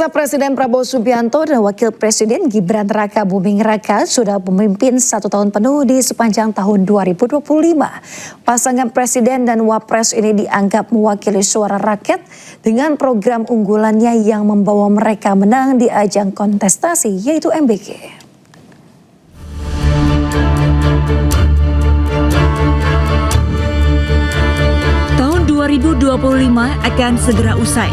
Pemirsa, Presiden Prabowo Subianto dan Wakil Presiden Gibran Raka Buming Raka sudah memimpin 1 tahun penuh di sepanjang tahun 2025. Pasangan Presiden dan Wapres ini dianggap mewakili suara rakyat dengan program unggulannya yang membawa mereka menang di ajang kontestasi, yaitu MBG. 2025 akan segera usai.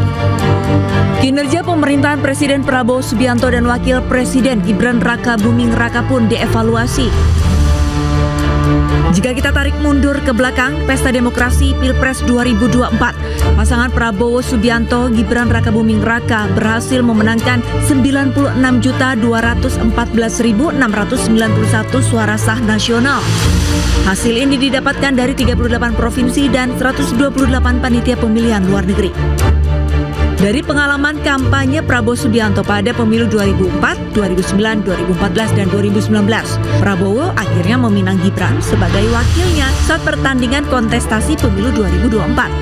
Kinerja pemerintahan Presiden Prabowo Subianto dan Wakil Presiden Gibran Raka Buming Raka pun dievaluasi. Jika kita tarik mundur ke belakang, Pesta Demokrasi Pilpres 2024, pasangan Prabowo Subianto Gibran Raka Buming Raka berhasil memenangkan 96.214.691 suara sah nasional. Hasil ini didapatkan dari 38 provinsi dan 128 panitia pemilihan luar negeri. Dari pengalaman kampanye Prabowo Subianto pada pemilu 2004, 2009, 2014, dan 2019, Prabowo akhirnya meminang Gibran sebagai wakilnya saat pertandingan kontestasi pemilu 2024.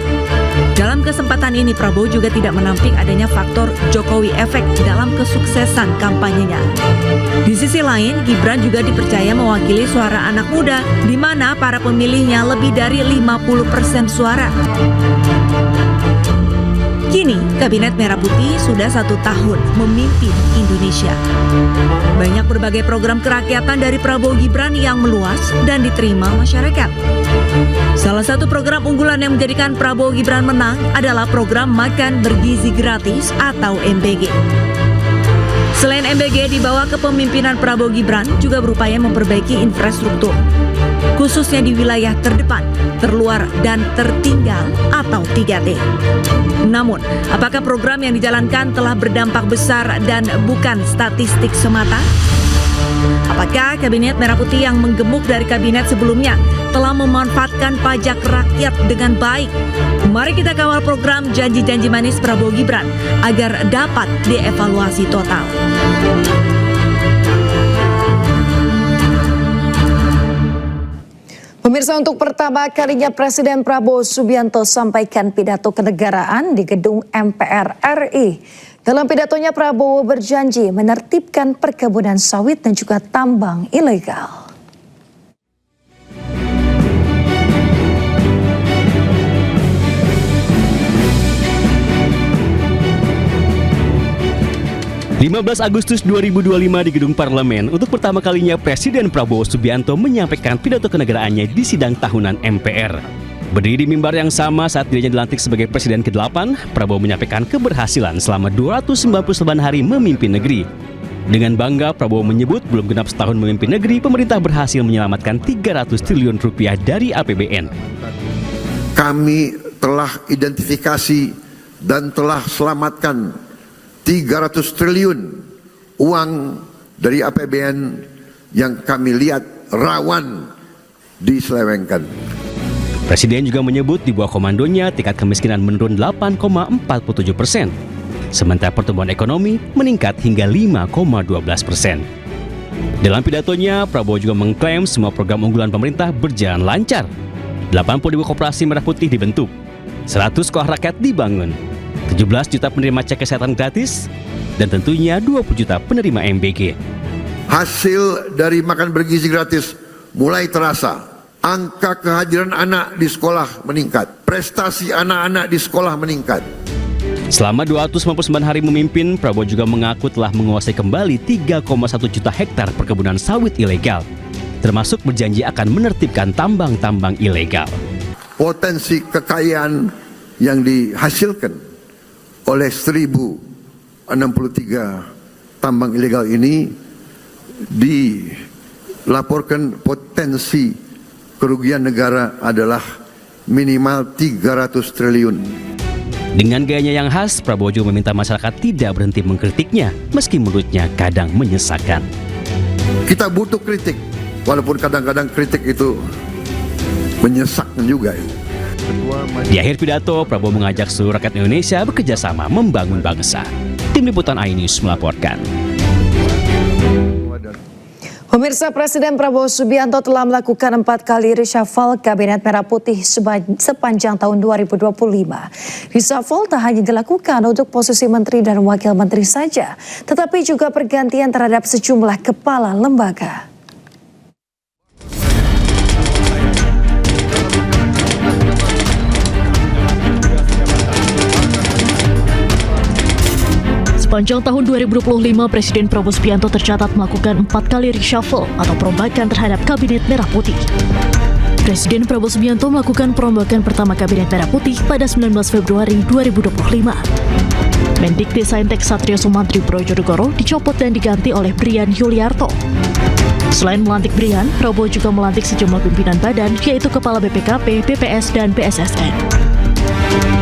Dalam kesempatan ini, Prabowo juga tidak menampik adanya faktor Jokowi efek dalam kesuksesan kampanyenya. Di sisi lain, Gibran juga dipercaya mewakili suara anak muda, di mana para pemilihnya lebih dari 50% suara. Kini, Kabinet Merah Putih sudah 1 tahun memimpin Indonesia. Banyak berbagai program kerakyatan dari Prabowo Gibran yang meluas dan diterima masyarakat. Salah satu program unggulan yang menjadikan Prabowo Gibran menang adalah program Makan Bergizi Gratis atau MBG. Selain MBG, di bawah kepemimpinan Prabowo Gibran juga berupaya memperbaiki infrastruktur, khususnya di wilayah terdepan, terluar, dan tertinggal atau 3T. Namun, apakah program yang dijalankan telah berdampak besar dan bukan statistik semata? Apakah Kabinet Merah Putih yang menggemuk dari kabinet sebelumnya telah memanfaatkan pajak rakyat dengan baik? Mari kita kawal program janji-janji manis Prabowo Gibran agar dapat dievaluasi total. Pemirsa, untuk pertama kalinya Presiden Prabowo Subianto sampaikan pidato kenegaraan di gedung MPR RI. Dalam pidatonya, Prabowo berjanji menertibkan perkebunan sawit dan juga tambang ilegal. 15 Agustus 2025 di Gedung Parlemen, untuk pertama kalinya Presiden Prabowo Subianto menyampaikan pidato kenegaraannya di sidang tahunan MPR. Berdiri di mimbar yang sama saat dirinya dilantik sebagai Presiden ke-8, Prabowo menyampaikan keberhasilan selama 299 hari memimpin negeri. Dengan bangga, Prabowo menyebut belum genap setahun memimpin negeri, pemerintah berhasil menyelamatkan 300 triliun rupiah dari APBN. Kami telah identifikasi dan telah selamatkan 300 triliun uang dari APBN yang kami lihat rawan diselewengkan. Presiden juga menyebut di bawah komandonya tingkat kemiskinan menurun 8,47%, sementara pertumbuhan ekonomi meningkat hingga 5,12%. Dalam pidatonya, Prabowo juga mengklaim semua program unggulan pemerintah berjalan lancar. 80.000 koperasi merah putih dibentuk, 100 sekolah rakyat dibangun, 17 juta penerima cek kesehatan gratis, dan tentunya 20 juta penerima MBG. Hasil dari makan bergizi gratis mulai terasa. Angka kehadiran anak di sekolah meningkat. Prestasi anak-anak di sekolah meningkat. Selama 299 hari memimpin, Prabowo juga mengaku telah menguasai kembali 3,1 juta hektar perkebunan sawit ilegal, termasuk berjanji akan menertibkan tambang-tambang ilegal. Potensi kekayaan yang dihasilkan oleh 1063 tambang ilegal ini dilaporkan potensi kerugian negara adalah minimal 300 triliun. Dengan gayanya yang khas, Prabowo juga meminta masyarakat tidak berhenti mengkritiknya, meski mulutnya kadang menyesakkan. Kita butuh kritik, walaupun kadang-kadang kritik itu menyesakkan juga. Di akhir pidato, Prabowo mengajak seluruh rakyat Indonesia bekerjasama membangun bangsa. Tim Liputan iNews melaporkan. Pemirsa, Presiden Prabowo Subianto telah melakukan 4 kali reshuffle Kabinet Merah Putih sepanjang tahun 2025. Reshuffle tak hanya dilakukan untuk posisi menteri dan wakil menteri saja, tetapi juga pergantian terhadap sejumlah kepala lembaga. Sepanjang tahun 2025, Presiden Prabowo Subianto tercatat melakukan 4 kali reshuffle atau perombakan terhadap Kabinet Merah Putih. Presiden Prabowo Subianto melakukan perombakan pertama Kabinet Merah Putih pada 19 Februari 2025. Mendikbudristek Satrio Sumantri Brojonegoro dicopot dan diganti oleh Brian Yuliarto. Selain melantik Brian, Prabowo juga melantik sejumlah pimpinan badan, yaitu Kepala BPKP, BPS, dan BSSN.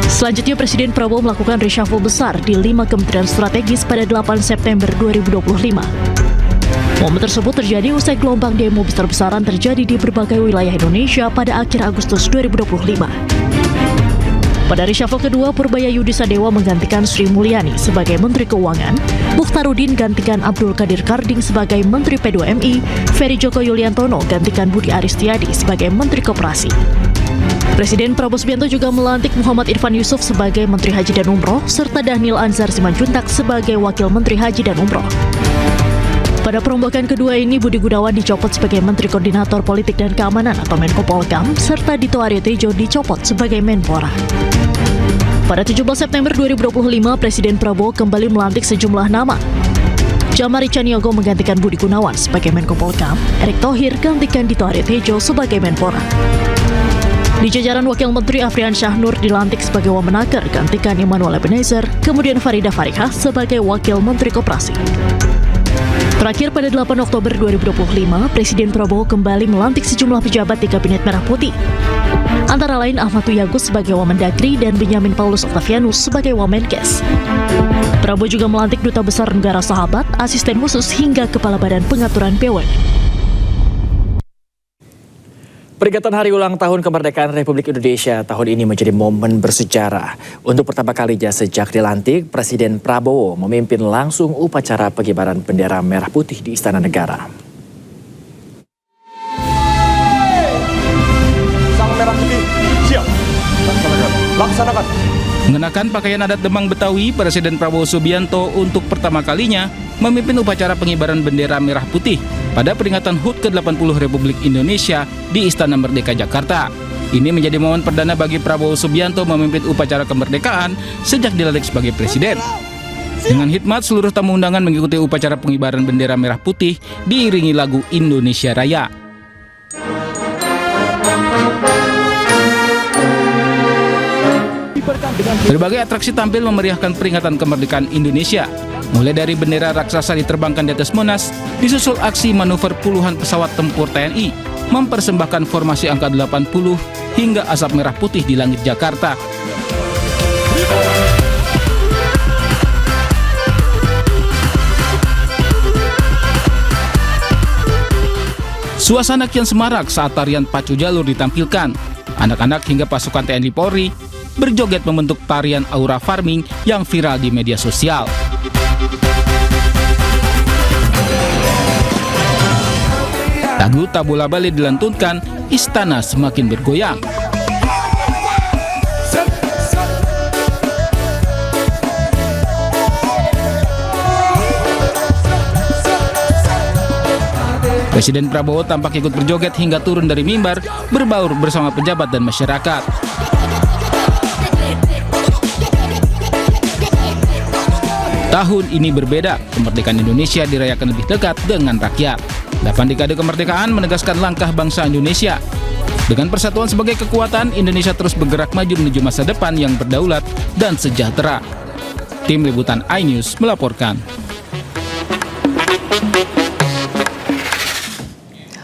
Selanjutnya, Presiden Prabowo melakukan reshuffle besar di 5 kementerian strategis pada 8 September 2025. Momen tersebut terjadi usai gelombang demo besar-besaran terjadi di berbagai wilayah Indonesia pada akhir Agustus 2025. Pada reshuffle kedua, Purbaya Yudisadewa menggantikan Sri Mulyani sebagai Menteri Keuangan, Mukhtarudin gantikan Abdul Qadir Karding sebagai Menteri P2MI, Ferry Joko Yuliantono gantikan Budi Aristiadi sebagai Menteri Koperasi. Presiden Prabowo Subianto juga melantik Muhammad Irfan Yusuf sebagai Menteri Haji dan Umroh, serta Dhanil Anzar Simanjuntak sebagai Wakil Menteri Haji dan Umroh. Pada perombakan kedua ini, Budi Gunawan dicopot sebagai Menteri Koordinator Politik dan Keamanan atau Menko Polhukam, serta Dito Aryo Tejo dicopot sebagai Menpora. Pada 17 September 2025, Presiden Prabowo kembali melantik sejumlah nama. Jamari Caniago menggantikan Budi Gunawan sebagai Menko Polhukam, Erick Thohir gantikan Dito Aryo Tejo sebagai Menpora. Di jajaran Wakil Menteri, Afrian Syahnur dilantik sebagai Wamenaker, gantikan Immanuel Ebenezer, kemudian Farida Farihah sebagai Wakil Menteri Koperasi. Terakhir pada 8 Oktober 2025, Presiden Prabowo kembali melantik sejumlah pejabat di Kabinet Merah Putih. Antara lain Ahmad Tuyagus sebagai Wamendagri dan Benyamin Paulus Octavianus sebagai Wamenkes. Prabowo juga melantik Duta Besar Negara Sahabat, Asisten Khusus hingga Kepala Badan Pengaturan BUMN. Peringatan Hari Ulang Tahun Kemerdekaan Republik Indonesia tahun ini menjadi momen bersejarah. Untuk pertama kalinya sejak dilantik, Presiden Prabowo memimpin langsung upacara pengibaran bendera merah putih di Istana Negara. Sang merah putih, siap. Laksanakan. Mengenakan pakaian adat Demang Betawi, Presiden Prabowo Subianto untuk pertama kalinya memimpin upacara pengibaran bendera merah putih pada peringatan HUT ke-80 Republik Indonesia di Istana Merdeka Jakarta. Ini menjadi momen perdana bagi Prabowo Subianto memimpin upacara kemerdekaan sejak dilantik sebagai presiden. Dengan hikmat, seluruh tamu undangan mengikuti upacara pengibaran bendera merah putih diiringi lagu Indonesia Raya. Berbagai atraksi tampil memeriahkan peringatan kemerdekaan Indonesia. Mulai dari bendera raksasa diterbangkan di atas Monas, disusul aksi manuver puluhan pesawat tempur TNI, mempersembahkan formasi angka 80 hingga asap merah putih di langit Jakarta. Suasana kian semarak saat tarian pacu jalur ditampilkan. Anak-anak hingga pasukan TNI Polri berjoget membentuk tarian aura farming yang viral di media sosial. Lagu Tabula Bale dilantunkan, istana semakin bergoyang. Presiden Prabowo tampak ikut berjoget hingga turun dari mimbar, berbaur bersama pejabat dan masyarakat. Tahun ini berbeda, kemerdekaan Indonesia dirayakan lebih dekat dengan rakyat. 8 dekade kemerdekaan menegaskan langkah bangsa Indonesia. Dengan persatuan sebagai kekuatan, Indonesia terus bergerak maju menuju masa depan yang berdaulat dan sejahtera. Tim Liputan iNews melaporkan.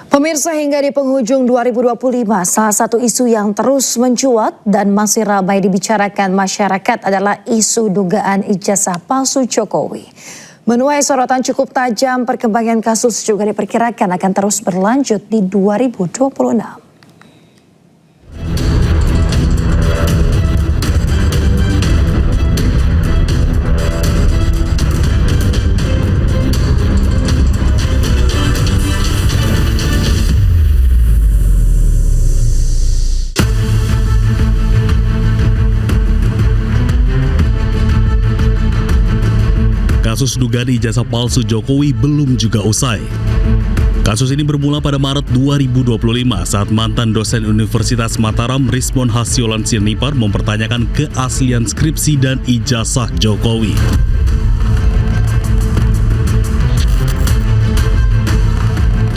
Pemirsa, hingga di penghujung 2025, salah satu isu yang terus mencuat dan masih ramai dibicarakan masyarakat adalah isu dugaan ijazah palsu Jokowi. Menuai sorotan cukup tajam, perkembangan kasus juga diperkirakan akan terus berlanjut di 2026. kasus dugaan ijazah palsu Jokowi belum juga usai. Kasus ini bermula pada Maret 2025 saat mantan dosen Universitas Mataram Rismon Hasyolan Sianipar mempertanyakan keaslian skripsi dan ijazah Jokowi.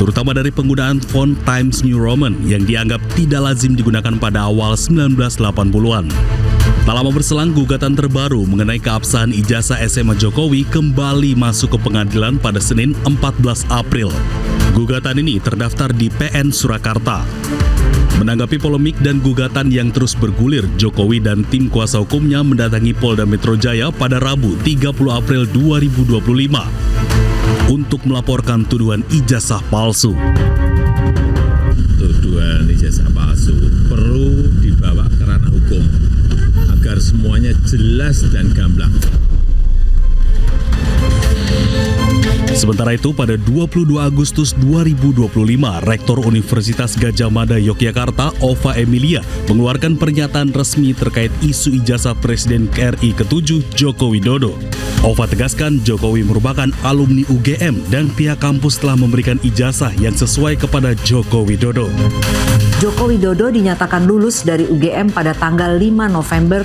Terutama dari penggunaan font Times New Roman yang dianggap tidak lazim digunakan pada awal 1980-an. Tak lama berselang, gugatan terbaru mengenai keabsahan ijazah SMA Jokowi kembali masuk ke pengadilan pada Senin 14 April. Gugatan ini terdaftar di PN Surakarta. Menanggapi polemik dan gugatan yang terus bergulir, Jokowi dan tim kuasa hukumnya mendatangi Polda Metro Jaya pada Rabu 30 April 2025 untuk melaporkan tuduhan ijazah palsu. Tuduhan ijazah palsu perlu dibawa ke ranah hukum agar semuanya jelas dan gamblang. Sementara itu, pada 22 Agustus 2025, Rektor Universitas Gadjah Mada Yogyakarta, Ova Emilia, mengeluarkan pernyataan resmi terkait isu ijazah Presiden RI ke-7 Joko Widodo. Ova tegaskan Jokowi merupakan alumni UGM dan pihak kampus telah memberikan ijazah yang sesuai kepada Joko Widodo. Joko Widodo dinyatakan lulus dari UGM pada tanggal 5 November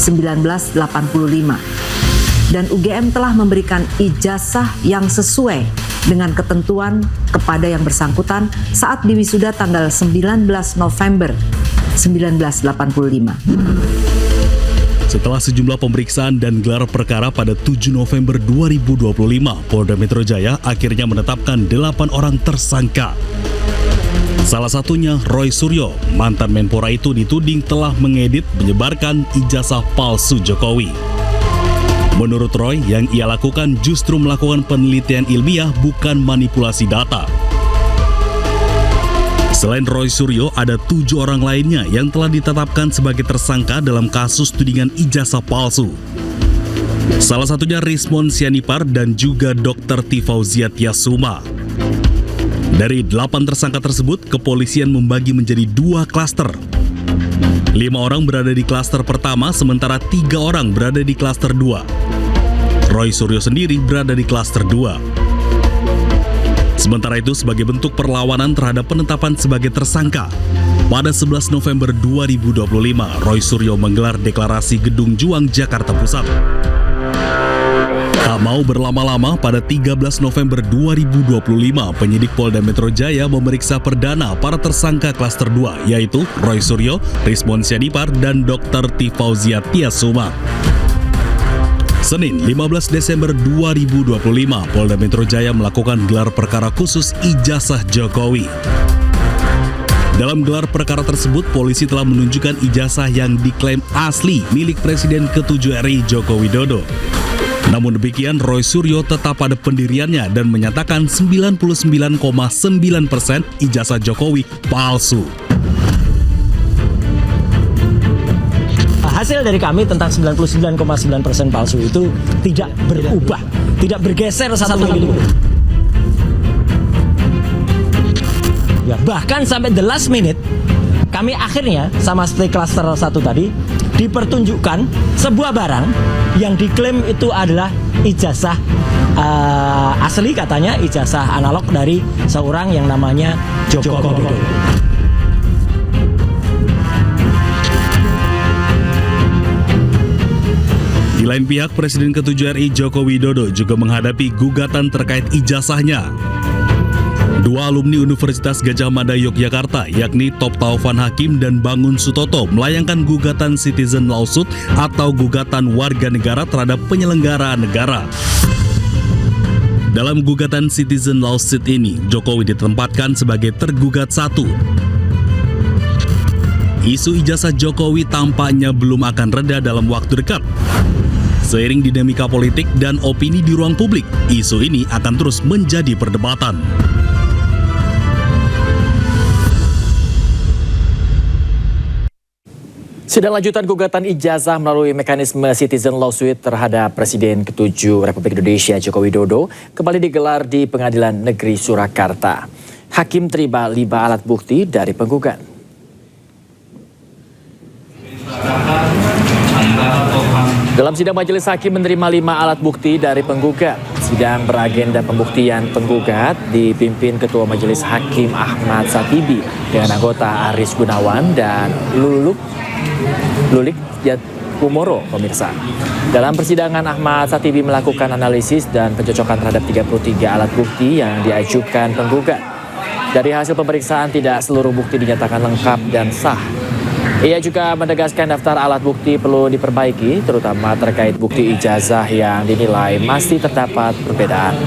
1985. Dan UGM telah memberikan ijazah yang sesuai dengan ketentuan kepada yang bersangkutan saat diwisuda tanggal 19 November 1985. Setelah sejumlah pemeriksaan dan gelar perkara pada 7 November 2025, Polda Metro Jaya akhirnya menetapkan 8 orang tersangka. Salah satunya Roy Suryo, mantan Menpora itu dituding telah mengedit menyebarkan ijazah palsu Jokowi. Menurut Roy, yang ia lakukan justru melakukan penelitian ilmiah bukan manipulasi data. Selain Roy Suryo, ada 7 orang lainnya yang telah ditetapkan sebagai tersangka dalam kasus tudingan ijazah palsu. Salah satunya Rismon Sianipar dan juga Dr. Tifauzia Tiasuma. Dari 8 tersangka tersebut, kepolisian membagi menjadi 2 klaster. 5 orang berada di klaster pertama, sementara 3 orang berada di klaster 2. Roy Suryo sendiri berada di klaster 2. Sementara itu, sebagai bentuk perlawanan terhadap penetapan sebagai tersangka, pada 11 November 2025, Roy Suryo menggelar deklarasi Gedung Juang, Jakarta Pusat. Tak mau berlama-lama, pada 13 November 2025, penyidik Polda Metro Jaya memeriksa perdana para tersangka klaster 2, yaitu Roy Suryo, Rismon Sianipar, dan Dr. Tifauzia Tiasuma. Senin 15 Desember 2025, Polda Metro Jaya melakukan gelar perkara khusus ijazah Jokowi. Dalam gelar perkara tersebut, polisi telah menunjukkan ijazah yang diklaim asli milik Presiden ke-7 RI Joko Widodo. Namun demikian, Roy Suryo tetap pada pendiriannya dan menyatakan 99,9% ijazah Jokowi palsu. Hasil dari kami tentang 99,9% palsu itu tidak berubah, tidak bergeser satu milimeter. Ya, bahkan sampai the last minute, kami akhirnya sama seperti klaster 1 tadi, dipertunjukkan sebuah barang yang diklaim itu adalah ijazah asli, katanya ijazah analog dari seorang yang namanya Joko Widodo. Di lain pihak, Presiden ke-7 RI Joko Widodo juga menghadapi gugatan terkait ijazahnya. 2 alumni Universitas Gadjah Mada Yogyakarta, yakni Top Taufan Hakim dan Bangun Sutoto, melayangkan gugatan citizen lawsuit atau gugatan warga negara terhadap penyelenggara negara. Dalam gugatan citizen lawsuit ini, Jokowi ditempatkan sebagai tergugat 1. Isu ijazah Jokowi tampaknya belum akan reda dalam waktu dekat. Seiring dinamika politik dan opini di ruang publik, isu ini akan terus menjadi perdebatan. Sidang lanjutan gugatan ijazah melalui mekanisme citizen lawsuit terhadap Presiden ke-7 Republik Indonesia Joko Widodo kembali digelar di Pengadilan Negeri Surakarta. Hakim terima 5 alat bukti dari penggugat. Dalam sidang majelis hakim menerima 5 alat bukti dari penggugat. Sidang beragenda pembuktian penggugat dipimpin Ketua Majelis Hakim Ahmad Satibi dengan anggota Aris Gunawan dan Lulik Kumoro, pemirsa. Dalam persidangan, Ahmad Satibi melakukan analisis dan pencocokan terhadap 33 alat bukti yang diajukan penggugat. Dari hasil pemeriksaan, tidak seluruh bukti dinyatakan lengkap dan sah. Ia juga menegaskan daftar alat bukti perlu diperbaiki, terutama terkait bukti ijazah yang dinilai masih terdapat perbedaan.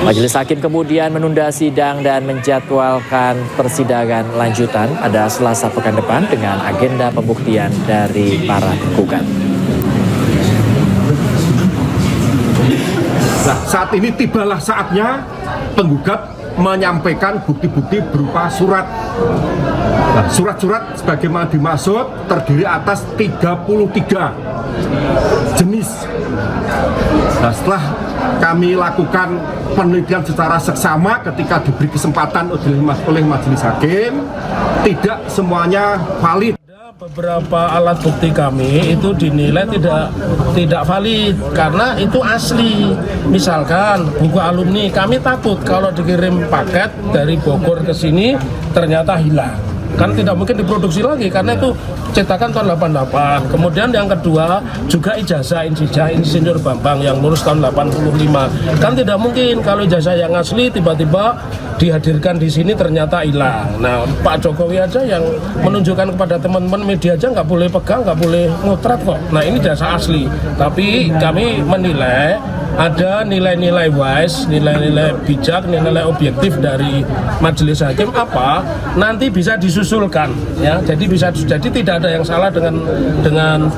Majelis hakim kemudian menunda sidang dan menjadwalkan persidangan lanjutan pada Selasa pekan depan dengan agenda pembuktian dari para penggugat. Nah, saat ini tibalah saatnya penggugat menyampaikan bukti-bukti berupa surat. Nah, surat-surat sebagaimana dimaksud terdiri atas 33 jenis. Nah, setelah kami lakukan penelitian secara seksama ketika diberi kesempatan oleh majelis hakim, tidak semuanya valid. Beberapa alat bukti kami itu dinilai tidak valid karena itu asli. Misalkan buku alumni, kami takut kalau dikirim paket dari Bogor ke sini ternyata hilang. Kan tidak mungkin diproduksi lagi karena itu cetakan tahun 88. Kemudian yang kedua juga ijazah Insinyur Bambang yang lulus tahun 85. Kan tidak mungkin kalau ijazah yang asli tiba-tiba dihadirkan di sini ternyata hilang. Nah, Pak Jokowi aja yang menunjukkan kepada teman-teman media aja nggak boleh pegang, nggak boleh ngotret kok. Nah, ini jasa asli. Tapi kami menilai ada nilai-nilai wise, nilai-nilai bijak, nilai-nilai objektif dari majelis hakim apa nanti bisa disusulkan ya. Jadi tidak ada yang salah dengan